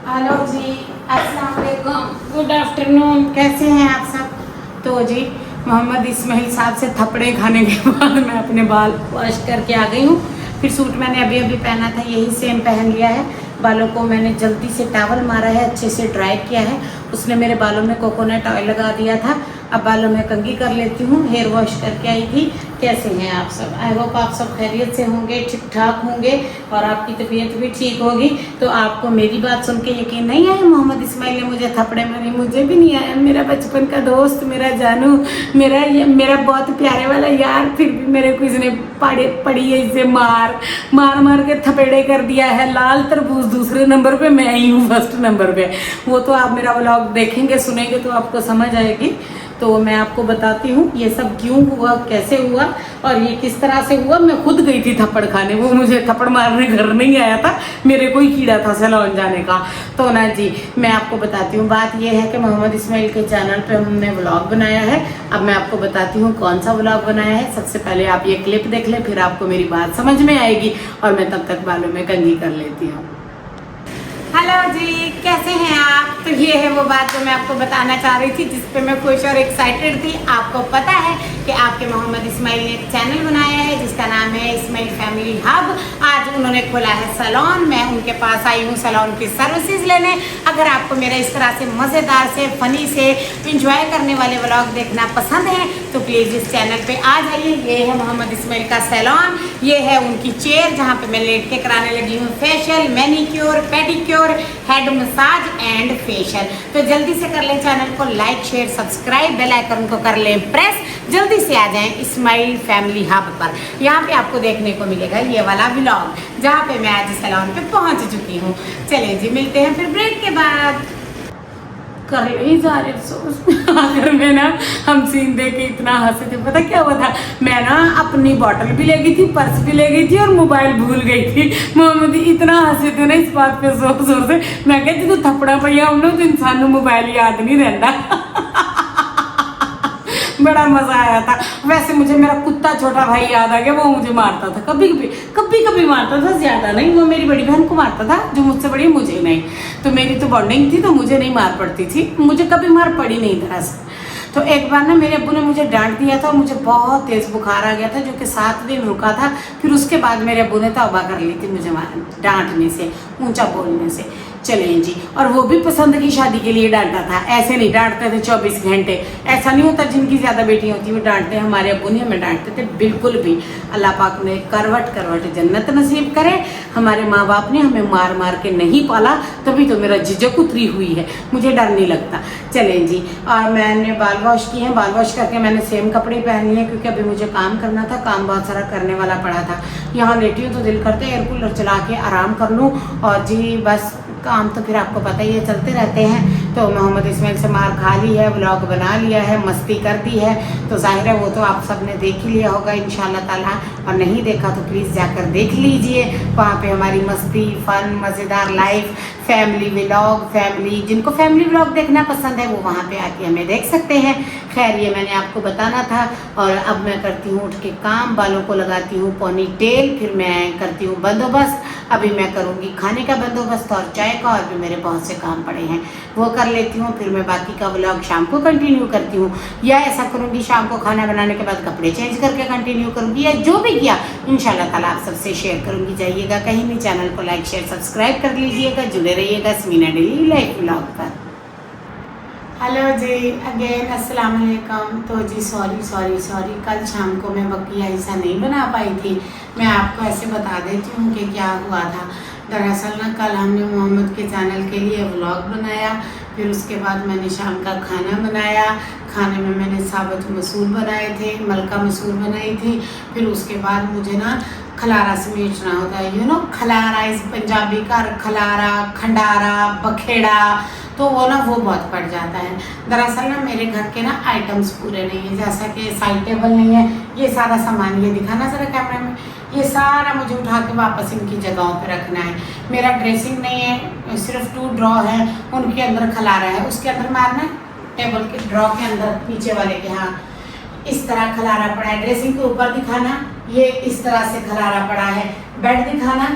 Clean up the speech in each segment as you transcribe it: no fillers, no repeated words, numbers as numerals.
Hello जी, अस्सलाम वालेकुम, good afternoon. कैसे हैं आप सब? तो जी मोहम्मद इस्माइल साहब से थप्पड़े खाने के बाद मैं अपने बाल वॉश करके आ गई हूँ। फिर सूट मैंने अभी अभी पहना था, यही सेम पहन लिया है। बालों को मैंने जल्दी से टॉवल मारा है, अच्छे से ड्राई किया है। उसने मेरे बालों में कोकोनट ऑयल लगा दिया था। अब बालों में कंघी कर लेती हूँ। हेयर वॉश करके आई थी। कैसे हैं आप सब? आई होप आप सब खैरियत से होंगे, ठीक ठाक होंगे और आपकी तबीयत भी ठीक होगी। तो आपको मेरी बात सुन के यकीन नहीं आया मोहम्मद इस्माइल ने मुझे थप्पड़े मारे? मुझे भी नहीं आया। मेरा बचपन का दोस्त, मेरा जानू, मेरा बहुत प्यारे वाला यार, फिर भी मेरे को इसने पड़ी है इसे मार मार के थपेड़े कर दिया है। लाल तरबूज दूसरे नंबर पे, मैं ही हूँ फर्स्ट नंबर पे। वो तो आप मेरा व्लॉग देखेंगे सुनेंगे तो आपको समझ आएगी। तो मैं आपको बताती हूँ ये सब क्यों हुआ, कैसे हुआ और ये किस तरह से हुआ। मैं खुद गई थी थप्पड़ खाने, वो मुझे थप्पड़ मारने घर नहीं आया था, मेरे को ही कीड़ा था सैलून जाने का। तो ना जी मैं आपको बताती हूँ। बात ये है कि मोहम्मद इस्माइल के चैनल पे हमने व्लॉग बनाया है। अब मैं आपको बताती हूँ कौन सा व्लॉग बनाया है। सबसे पहले आप ये क्लिप देख लें, फिर आपको मेरी बात समझ में आएगी और मैं तब तक बालों में कंघी कर लेती हूँ। हेलो जी, कैसे हैं आप? तो ये है वो बात जो मैं आपको बताना चाह रही थी, जिस पे मैं खुश और एक्साइटेड थी। आपको पता है कि आपके मोहम्मद इस्माइल ने एक चैनल बनाया है जिसका नाम है इस्माइल फैमिली हब। आज उन्होंने खोला है सैलून। मैं उनके पास आई हूँ सैलून की सर्विसेज लेने। अगर आपको मेरा इस तरह से मज़ेदार से, फनी से, इंजॉय करने वाले व्लॉग देखना पसंद है तो प्लीज़ इस चैनल पे आ जाइए। ये है मोहम्मद इस्माइल का सैलून। ये है उनकी चेयर जहाँ पे मैं लेट के कराने लगी हूँ facial, manicure, pedicure, head massage and facial. तो जल्दी से कर लें चैनल को like, share, subscribe, bell icon को कर लें प्रेस। जल्दी से आ जाएं इस्माइल फैमिली हब पर। यहाँ पे आपको देखने को मिलेगा ये वाला व्लॉग जहाँ पे मैं आज सैलून पे पहुँच चुकी हूँ। चलिए जी मिलते हैं फिर ब्रेक के बाद। कर ही जा रहे अफसोस आखिर में ना हम सीन देख के इतना हंसे थे। पता क्या हुआ था, मैं ना अपनी बॉटल भी ले गई थी, पर्स भी ले गई थी और मोबाइल भूल गई थी। मोहम्मद इतना हंसे थे ना इस बात पे जोर जोर से। मैं कहती तू थप्पड़ा पड़िया हम लोग तो इंसान को मोबाइल याद नहीं रहता। बड़ा मजा आया था। वैसे मुझे मेरा कुत्ता छोटा भाई याद आ गया, वो मुझे मारता था कभी मारता था, ज्यादा नहीं। वो मेरी बड़ी बहन को मारता था जो मुझसे बड़ी, मुझे नहीं। तो मेरी तो बॉन्डिंग थी तो मुझे नहीं मार पड़ती थी, मुझे कभी मार पड़ी नहीं दरअसल। तो एक बार ना मेरे अब्बू ने मुझे डांट दिया था, मुझे बहुत तेज बुखार आ गया था जो कि 7 दिन रुका था। फिर उसके बाद मेरे अब्बू ने तौबा कर ली थी मुझे डांटने से, ऊंचा बोलने से। चलें जी, और वो भी पसंद की शादी के लिए डांटा था, ऐसे नहीं डांटते थे 24 घंटे। ऐसा नहीं होता, जिनकी ज़्यादा बेटियां होती वो डांटते हैं। हमारे अब्बू नहीं हमें डांटते थे बिल्कुल भी। अल्लाह पाक ने करवट करवट जन्नत नसीब करे। हमारे माँ बाप ने हमें मार मार के नहीं पाला, तभी तो मेरा झिझक उतरी हुई है, मुझे डर नहीं लगता। चलें जी, और मैंने बाल वॉश किए हैं। बाल वॉश करके मैंने सेम कपड़े पहन लिए क्योंकि अभी मुझे काम करना था, काम बहुत सारा करने वाला पड़ा था। यहाँ लेटी हूँ तो दिल करते एयर कूलर चला के आराम कर लूँ। और जी बस काम तो फिर आपको पता ही है चलते रहते हैं। तो मोहम्मद इस्माइल से मार खा ली है, व्लॉग बना लिया है, मस्ती कर दी है, तो जाहिर है वो तो आप सब ने देख ही लिया होगा इंशाल्लाह ताला। और नहीं देखा तो प्लीज़ जाकर देख लीजिए। वहाँ पे हमारी मस्ती, फन, मज़ेदार लाइफ, फैमिली व्लॉग, जिनको फैमिली व्लॉग देखना पसंद है वो वहाँ पे आके हमें देख सकते हैं। खैर ये मैंने आपको बताना था। और अब मैं करती हूँ उठ के काम, बालों को लगाती हूँ पोनी टेल, फिर मैं करती हूँ बंदोबस्त। अभी मैं करूँगी खाने का बंदोबस्त और चाय का, और भी मेरे बहुत से काम पड़े हैं वो कर लेती हूँ। फिर मैं बाकी का व्लॉग शाम को कंटिन्यू करती हूँ, या ऐसा करूँगी शाम को खाना बनाने के बाद कपड़े चेंज करके कंटिन्यू करूँगी, या जो भी किया इंशाल्लाह ताला आप सबसे शेयर करूँगी। जाइएगा कहीं भी, चैनल को लाइक शेयर सब्सक्राइब कर लीजिएगा, जुड़े रहिएगा स्मीना डेली लाइफ व्लॉग पर। हेलो जी अगेन, अस्सलाम वालेकुम। तो जी सॉरी कल शाम को मैं बकिया हिस्सा नहीं बना पाई थी। मैं आपको ऐसे बता देती हूँ कि क्या हुआ था। दरअसल ना कल हमने मोहम्मद के चैनल के लिए व्लॉग बनाया, फिर उसके बाद मैंने शाम का खाना बनाया। खाने में मैंने साबुत मसूर बनाए थे, मलका मसूर बनाई थी। फिर उसके बाद मुझे ना खलारा समेटना होता है, यू नो खलारा इस पंजाबी का, खलारा, खंडारा, बखेड़ा, तो वो ना वो बहुत पड़ जाता है। दरअसल ना मेरे घर के ना आइटम्स पूरे नहीं है, जैसा कि साइड टेबल नहीं है, ये सारा सामान, ये दिखाना जरा कैमरा में, ये सारा मुझे उठा के वापस इनकी जगहों पे रखना है। मेरा ड्रेसिंग नहीं है, सिर्फ 2 ड्रॉ है, उनके अंदर खलारा है, उसके अंदर मारना है, टेबल के ड्रॉ के अंदर नीचे वाले के, हाँ इस तरह खलारा पड़ा है। ड्रेसिंग के ऊपर दिखाना, ये इस तरह से खलारा पड़ा है। बेड दिखाना,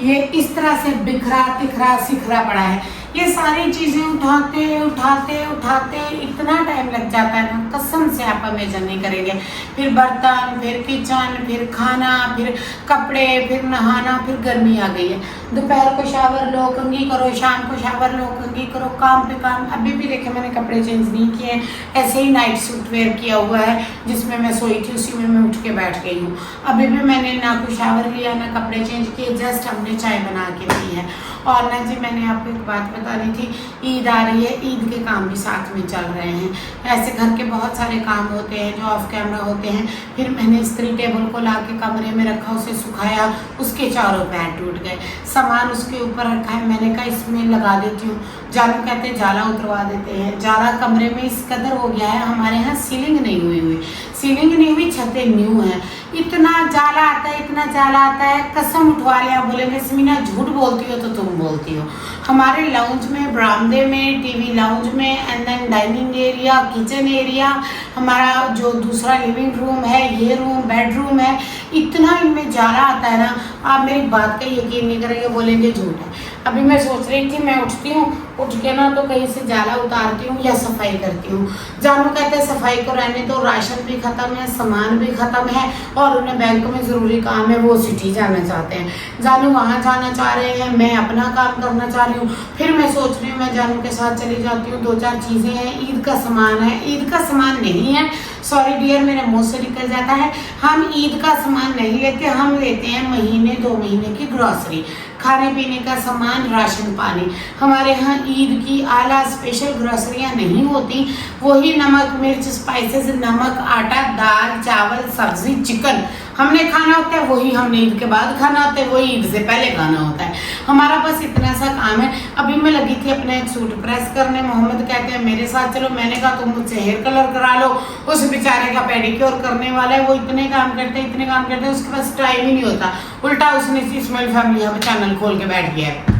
ये इस तरह से बिखरा तिखरा सिखरा पड़ा है। ये सारी चीजें उठाते उठाते उठाते इतना टाइम लग जाता है ना, कसम से आप इमेजिन नहीं करेंगे। फिर बर्तन, फिर किचन, फिर खाना, फिर कपड़े, फिर नहाना, फिर गर्मी आ गई है, दोपहर को शावर लो, कंघी करो, शाम को शावर लो, कंघी करो, काम पे काम। अभी भी देखे मैंने कपड़े चेंज नहीं किए, ऐसे ही नाइट सूट वेयर किया हुआ है, जिसमें मैं सोई थी उसी में मैं उठ के बैठ गई हूँ। अभी भी मैंने ना कोई शावर लिया ना कपड़े चेंज किए, जस्ट हमने चाय बना के पी है। और ना जी मैंने आपको एक बात बता रही थी, ईद आ रही है, ईद के काम भी साथ में चल रहे हैं। ऐसे घर के बहुत सारे काम होते हैं जो ऑफ कैमरा होते हैं। फिर मैंने इस्त्री टेबल को ला के कमरे में रखा, उसे सुखाया, उसके चारों पैर टूट गए, सामान उसके ऊपर रखा है, मैंने कहा इसमें लगा देती हूँ। जानू कहते हैं जाला उतरवा देते हैं। जाला कमरे में इस कदर हो गया है, हमारे यहाँ सीलिंग नहीं हुई, सीलिंग नहीं हुई, छतें न्यू है, इतना जाला आता है, इतना जाला आता है, कसम उठवा लिया। बोलेंगे समीना झूठ बोलती हो तो तुम बोलती हो। हमारे लाउंज में, बरामदे में, टीवी लाउंज में, and then dining area, kitchen area, हमारा जो दूसरा लिविंग रूम है, ये रूम, बेडरूम है, इतना इनमें जाला आता है ना, आप मेरी बात का यकीन नहीं करेंगे, बोलेंगे झूठ है। अभी मैं सोच रही थी, मैं उठती हूँ, उठ के ना तो कहीं से जाला उतारती हूँ या सफाई करती हूँ। जानू कहते हैं सफाई को रहने तो, राशन भी खत्म है, सामान भी खत्म है, और उन्हें बैंक में ज़रूरी काम है, वो सिटी जाना चाहते हैं। जानू वहाँ जाना चाह रहे हैं, मैं अपना काम करना चाह रही हूँ। फिर मैं सोच रही हूँ मैं जानू के साथ चली जाती हूँ, 2-4 चीज़ें हैं, ईद का सामान है, ईद का सामान नहीं है, सॉरी डियर मेरे मुँह से निकल जाता है, हम ईद का सामान नहीं लेते, हम लेते हैं महीने 2 महीने की ग्रॉसरी, खाने पीने का सामान, राशन पानी। हमारे यहाँ ईद की आला स्पेशल ग्रॉसरियाँ नहीं होती, वही नमक मिर्च स्पाइसेस, नमक, आटा, दाल, चावल, सब्जी, चिकन हमने खाना होता है, वही हमने ईद के बाद खाना होता है, वही ईद से पहले खाना होता है। हमारा बस इतना सा काम है। अभी मैं लगी थी अपने एक सूट प्रेस करने, मोहम्मद कहते हैं मेरे साथ चलो, मैंने कहा तुम मुझसे हेयर कलर करा लो, उस बेचारे का पेडिक्योर करने वाला है, वो इतने काम करते हैं, इतने काम करते हैं, उसके पास टाइम ही नहीं होता। उल्टा उसने इस्माइल फैमिली यहाँ पे चैनल खोल के बैठ गया है।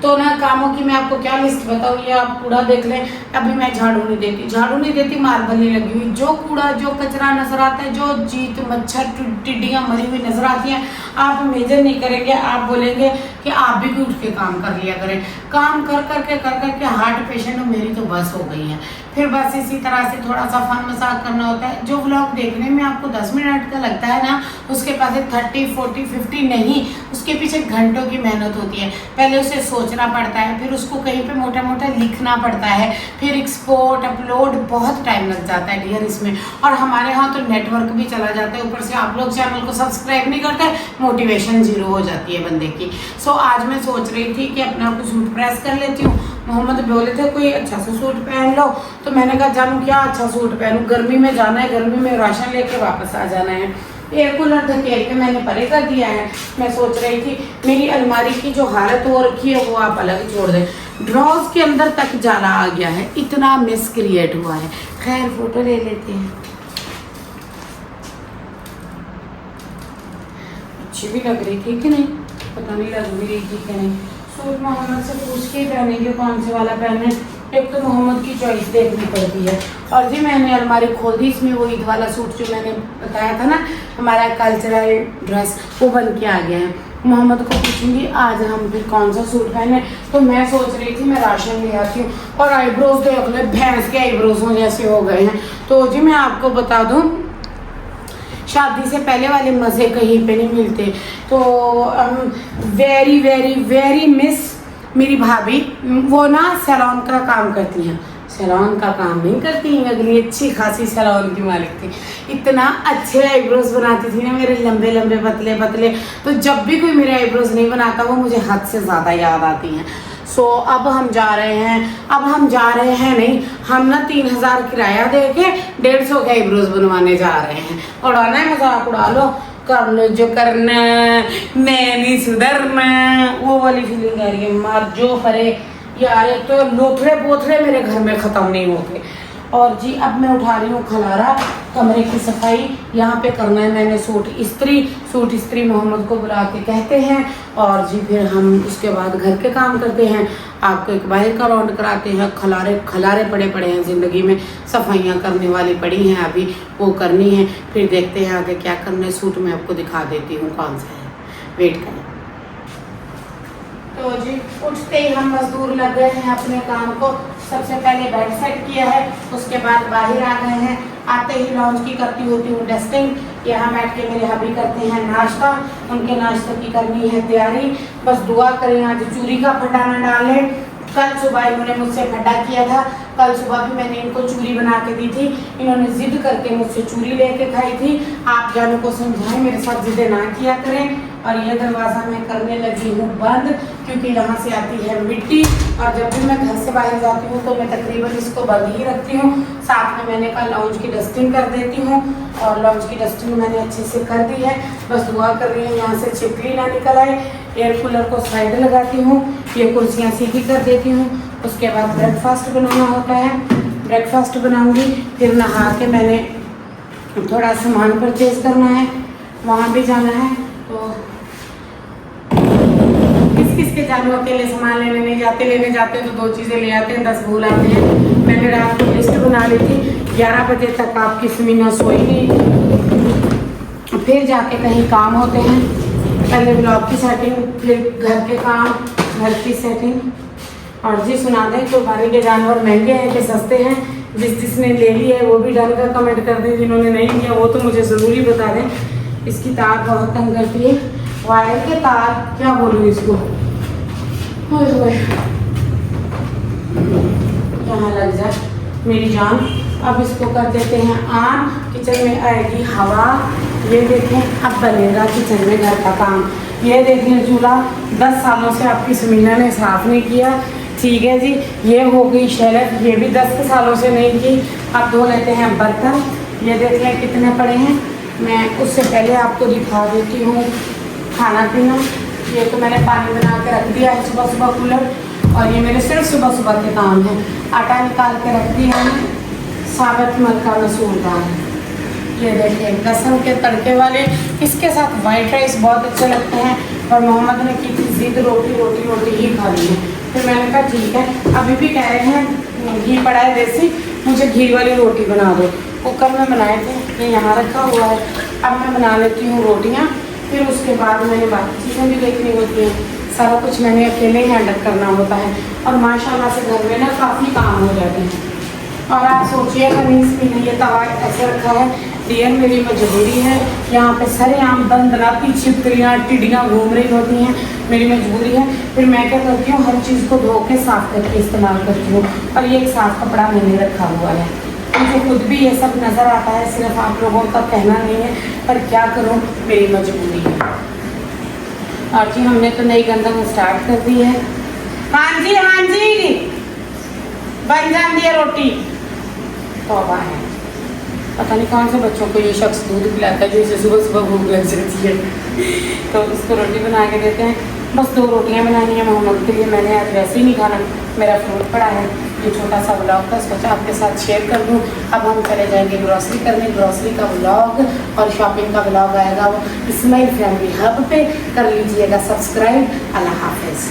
तो ना कामों की मैं आपको क्या लिस्ट बताऊँ, ये आप कूड़ा देख लें। अभी मैं झाड़ू नहीं देती, झाड़ू नहीं देती, मार्बल नहीं लगी हुई, जो कूड़ा जो कचरा नजर आता है, जो जीत मच्छर टिड्डियाँ मरी हुई नजर आती हैं, आप मेजर नहीं करेंगे, आप बोलेंगे कि आप भी उठ के काम कर लिया करें। काम कर करके हार्ट पेशेंट हो, मेरी तो बस हो गई है। फिर बस इसी तरह से थोड़ा सा फन मजाक करना होता है। जो व्लॉग देखने में आपको 10 मिनट का लगता है ना, उसके पास 30, 40, 50 नहीं, उसके पीछे घंटों की मेहनत होती है। पहले उसे सोचना पड़ता है, फिर उसको कहीं पे मोटा मोटा लिखना पड़ता है, फिर एक्सपोर्ट अपलोड, बहुत टाइम लग जाता है डियर इसमें। और हमारे यहाँ तो नेटवर्क भी चला जाता है, ऊपर से आप लोग चैनल को सब्सक्राइब नहीं करते, मोटिवेशन 0 हो जाती है बंदे की। सो आज मैं सोच रही थी कि अपना कुछ सूट प्रेस कर लेती हूँ। मोहम्मद बोले थे कोई अच्छा सा सूट पहन लो, तो मैंने कहा जानू क्या अच्छा सूट पहनूं, गर्मी में जाना है, गर्मी में राशन लेके वापस आ जाना है। एयर कूलर धकेल के मैंने परे कर दिया है। मैं सोच रही थी मेरी अलमारी की जो हालत हो रखी है वो आप अलग ही छोड़ दें, ड्रॉज के अंदर तक जाला आ गया है, इतना मिस क्रिएट हुआ है। खैर फोटो ले लेते हैं, अच्छी भी लग रही थी कि नहीं, पता नहीं लग भी रही थी कि नहीं। सूट मोहम्मद से पूछ के पहनेंगे कौन से वाला पहने, एक तो मोहम्मद की चॉइस देखनी पड़ती है। और जी मैंने अलमारी खोल दी, इसमें वो ईद वाला सूट जो मैंने बताया था ना, हमारा कल्चरल ड्रेस, वो बन के आ गया है। मोहम्मद को पूछूंगी आज हम फिर कौन सा सूट पहने, तो मैं सोच रही थी मैं राशन ले आती हूँ। और आईब्रोज देख ले, भैंस के आईब्रोजों जैसे हो गए हैं। तो जी मैं आपको बता दूँ, शादी से पहले वाले मज़े कहीं पे नहीं मिलते। तो वेरी वेरी वेरी मिस मेरी भाभी, वो ना सैलून का काम करती हैं, सैलून का काम नहीं करती हैं, अगली अच्छी खासी सैलून की मालिक थी, इतना अच्छे आईब्रोज बनाती थी ना मेरे, लंबे लंबे पतले पतले। तो जब भी कोई मेरे आईब्रोज नहीं बनाता वो मुझे हद से ज़्यादा याद आती हैं। सो अब हम जा रहे हैं नहीं, हम ना 3000 किराया दे के 150 के आईब्रोज बनवाने जा रहे हैं। उड़ाना है, मजाक उड़ा लो, कर लो जो करना, मैं नहीं सुधरना, वो वाली फीलिंग आ रही है। मार जो करे यार, तो लोथड़े पोथड़े मेरे घर में ख़त्म नहीं होते। और जी अब मैं उठा रही हूँ खलारा, कमरे की सफाई यहाँ पे करना है मैंने। सूट इस्त्री मोहम्मद को बुला के कहते हैं, और जी फिर हम उसके बाद घर के काम करते हैं। आपको एक बाहर का राउंड कराते हैं। खलारे पड़े हैं ज़िंदगी में, सफाइयाँ करने वाली पड़ी हैं, अभी वो करनी है। फिर देखते हैं आगे क्या करना है। सूट में आपको दिखा देती हूँ कौन सा है, वेट करें। तो लो जी, उठते ही हम मजदूर लग गए हैं अपने काम को। सबसे पहले बेड सेट किया है, उसके बाद बाहर आ गए हैं। आते ही लॉन्च की करती होती हूँ डस्टिंग। यहाँ बैठ के मेरे हबी करते हैं नाश्ता, उनके नाश्ते की करनी है तैयारी। बस दुआ करें आज चूरी का फटा न डाले। कल सुबह इन्होंने मुझसे फटा किया था, कल सुबह भी मैंने इनको चूरी बना के दी थी। इन्होंने जिद करके मुझसे चूरी लेके खाई थी। आप जानों को समझाएं मेरे साथ जिद ना किया करें। और ये दरवाज़ा मैं करने लगी हूँ बंद, क्योंकि यहाँ से आती है मिट्टी। और जब भी मैं घर से बाहर जाती हूँ तो मैं तकरीबन इसको बंद ही रखती हूँ। साथ में मैंने कल लॉन्च की डस्टिंग कर देती हूँ, और लॉन्च की डस्टिंग मैंने अच्छे से कर दी है। बस दुआ कर रही हूँ यहाँ से छिपकली ना निकल आए। एयर कूलर को साइड लगाती हूँ, ये कुर्सियाँ सीधी कर देती हूँ। उसके बाद ब्रेकफास्ट बनाना होता है, ब्रेकफास्ट बनाऊँगी। फिर नहा के मैंने थोड़ा सामान परचेज करना है, वहाँ भी जाना है। तो किसके जानवर अकेले सामान लेने जाते तो 2 चीज़ें ले आते हैं, 10 भूल आते हैं। मैंने रात को लिस्ट बना ली थी, 11 बजे तक आपकी समीना सोई नहीं। फिर जाके कहीं काम होते हैं, पहले ब्लॉग की सेटिंग, फिर घर के काम, घर की सेटिंग। और जी सुना दें तो बारी के जानवर महंगे हैं कि सस्ते हैं। जिसने ले ली है वो भी डन का कमेंट कर दें, जिन्होंने नहीं लिया वो तो मुझे ज़रूरी बता दें। इसकी तार बहुत तंग करती है, वायर के तार क्या बोलूँ इसको, यहाँ लग जाए मेरी जान। अब इसको कर देते हैं ऑन, किचन में आएगी हवा। ये देखें अब बनेगा किचन में घर का काम। ये देखें चूल्हा 10 सालों से आपकी समीना ने साफ़ नहीं किया, ठीक है जी। ये हो गई शेल्फ, ये भी 10 सालों से नहीं की। अब धो लेते हैं बर्तन। ये देख लें कितने पड़े हैं। मैं उससे पहले आपको दिखा देती हूँ खाना पीना। ये तो मैंने पानी बना के रख दिया है सुबह सुबह कूलर, और ये मेरे सिर्फ सुबह सुबह के काम है। आटा निकाल के रख दिया है, साबुत मलका मसूर दाल। ये देखिए लहसुन के तड़के वाले, इसके साथ वाइट राइस बहुत अच्छे लगते हैं। और मोहम्मद ने की थी जिद रोटी ही खा ली है। फिर मैंने कहा ठीक है, अभी भी कह रहे हैं घी पड़ा है देसी, मुझे घी वाली रोटी बना दो। कुकर में बनाए थे, ये यहाँ रखा हुआ है। अब मैं बना लेती हूँ रोटियाँ, फिर उसके बाद मैंने बाकी चीज़ें भी देखनी होती हैं। सारा कुछ मैंने अकेले ही हैंडल करना होता है, और माशाल्लाह से घर में ना काफ़ी काम हो जाते हैं। और आप सोचिएगा नहीं, इसमें ये तवा ऐसे रखा है, डियर मेरी मजबूरी है। यहाँ पे सरेआम दंदनाती छिपकलियाँ टिड्डियाँ घूम रही होती हैं, मेरी मजबूरी है। फिर मैं क्या करती हूँ, हर चीज़ को धो के साफ़ करके इस्तेमाल करती हूँ। और ये एक साफ़ कपड़ा मैंने रखा हुआ है, मुझे खुद भी ये सब नज़र आता है, सिर्फ आप लोगों का कहना नहीं है, पर क्या करूँ मेरी मजबूरी है। और जी हमने तो नई गंदम स्टार्ट कर दी है। हाँ जी बन जाती है रोटी। तौबा है, पता नहीं कौन से बच्चों को ये शख्स दूध पिलाता है जो इसे सुबह सुबह भूख लग जाती है। तो उसको रोटी बना के देते हैं। बस 2 रोटियां बनानी है मोहम्मद के लिए। मैंने आज वैसे ही नहीं खाना, मेरा फ्रूट पड़ा है। ये छोटा सा ब्लॉग था, सोचा आपके साथ शेयर कर दूँ। अब हम चले जाएंगे ग्रॉसरी करने। ग्रॉसरी का ब्लॉग और शॉपिंग का ब्लॉग आएगा वो इस्माइल फैमिली हब पे, कर लीजिएगा सब्सक्राइब। अल्लाह हाफिज़।